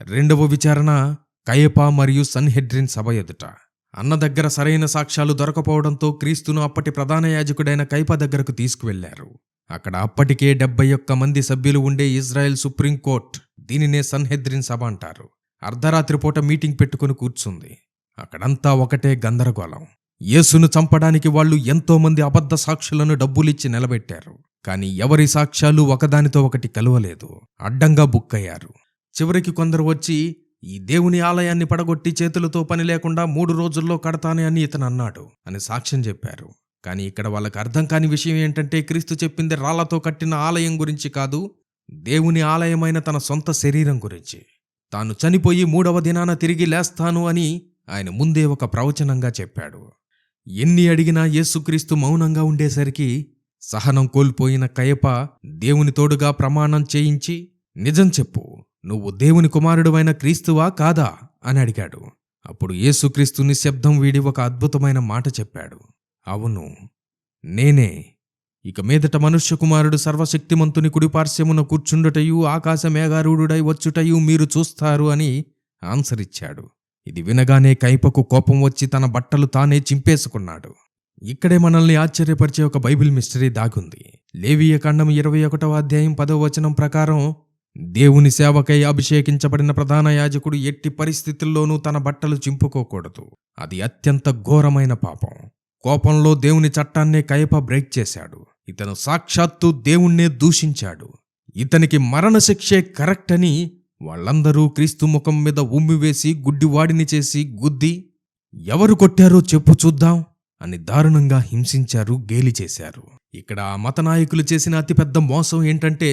రెండవ విచారణ కయపా మరియు సన్హెడ్రిన్ సభ ఎదుట. అన్న దగ్గర సరైన సాక్ష్యాలు దొరకపోవడంతో క్రీస్తును అప్పటి ప్రధాన యాజకుడైన కయపా దగ్గరకు తీసుకువెళ్లారు. అక్కడ అప్పటికే 71 మంది సభ్యులు ఉండే ఇజ్రాయెల్ సుప్రీంకోర్ట్, దీనినే సన్హెద్రిన్ సభ అంటారు, అర్ధరాత్రి పూట మీటింగ్ పెట్టుకుని కూర్చుంది. అక్కడంతా ఒకటే గందరగోళం. యేసును చంపడానికి వాళ్ళు ఎంతోమంది అబద్ధ సాక్షులను డబ్బులిచ్చి నిలబెట్టారు. కాని ఎవరి సాక్ష్యాలు ఒకదానితో ఒకటి కలవలేదు. అడ్డంగా బుక్కయ్యారు. చివరికి కొందరు వచ్చి, ఈ దేవుని ఆలయాన్ని పడగొట్టి చేతులతో పని లేకుండా 3 రోజుల్లో కడతానే అని ఇతను అన్నాడు అని సాక్ష్యం చెప్పారు. కానీ ఇక్కడ వాళ్ళకి అర్థం కాని విషయం ఏంటంటే, క్రీస్తు చెప్పింది రాళ్లతో కట్టిన ఆలయం గురించి కాదు, దేవుని ఆలయమైన తన సొంత శరీరం గురించి. తాను చనిపోయి 3వ దినాన తిరిగి లేస్తాను అని ఆయన ముందే ఒక ప్రవచనంగా చెప్పాడు. ఎన్ని అడిగినా యేసుక్రీస్తు మౌనంగా ఉండేసరికి సహనం కోల్పోయిన కయపా దేవుని తోడుగా ప్రమాణం చేయించి, నిజం చెప్పు, నువ్వు దేవుని కుమారుడువైన క్రీస్తువా కాదా అని అడిగాడు. అప్పుడు యేసుక్రీస్తు నిశ్శబ్దం వీడి ఒక అద్భుతమైన మాట చెప్పాడు. అవును, నేనే. ఇక మీదట మనుష్య కుమారుడు సర్వశక్తిమంతుని కుడిపార్శ్వమున కూర్చుండుటయు ఆకాశ మేఘారూఢుడై వచ్చుటయు మీరు చూస్తారు అని ఆన్సరిచ్చాడు. ఇది వినగానే కయపకు కోపం వచ్చి తన బట్టలు తానే చింపేసుకున్నాడు. ఇక్కడే మనల్ని ఆశ్చర్యపరిచే ఒక బైబిల్ మిస్టరీ దాగుంది. లేవియకాండం 21వ అధ్యాయం 10వ వచనం ప్రకారం, దేవుని సేవకై అభిషేకించబడిన ప్రధాన యాజకుడు ఎట్టి పరిస్థితుల్లోనూ తన బట్టలు చింపుకోకూడదు. అది అత్యంత ఘోరమైన పాపం. కోపంలో దేవుని చట్టాన్నే కయపా బ్రేక్ చేశాడు. ఇతను సాక్షాత్తు దేవుణ్ణే దూషించాడు. ఇతనికి మరణశిక్షే కరెక్ట్ అని వాళ్ళందరూ క్రీస్తు ముఖం మీద ఉమ్మివేసి గుడ్డివాడిని చేసి గుద్ది, ఎవరు కొట్టారో చెప్పు చూద్దాం అని దారుణంగా హింసించారు, గేలి చేశారు. ఇక్కడ ఆ మత నాయకులు చేసిన అతిపెద్ద మోసం ఏంటంటే,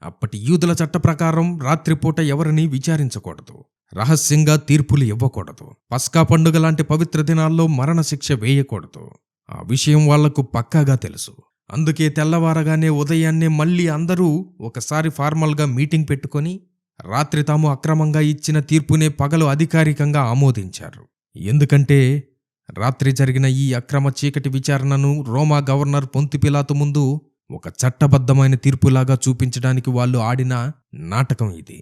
అప్పటి యూదుల చట్ట ప్రకారం రాత్రిపూట ఎవరిని విచారించకూడదు, రహస్యంగా తీర్పులు ఇవ్వకూడదు, పస్కా పండుగ లాంటి పవిత్ర దినాల్లో మరణశిక్ష వేయకూడదు. ఆ విషయం వాళ్లకు పక్కాగా తెలుసు. అందుకే తెల్లవారగానే ఉదయాన్నే మళ్ళీ అందరూ ఒకసారి ఫార్మల్గా మీటింగ్ పెట్టుకొని రాత్రి తాము అక్రమంగా ఇచ్చిన తీర్పునే పగలు అధికారికంగా ఆమోదించారు. ఎందుకంటే రాత్రి జరిగిన ఈ అక్రమ చీకటి విచారణను రోమా గవర్నర్ పొంతి పిలాతు ముందు ఒక చట్టబద్ధమైన తీర్పులాగా చూపించడానికి వాళ్ళు ఆడిన నాటకం ఇది.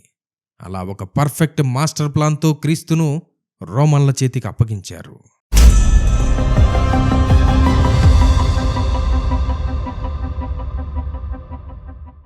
అలా ఒక పర్ఫెక్ట్ మాస్టర్ ప్లాన్తో క్రీస్తును రోమన్ల చేతికి అప్పగించారు.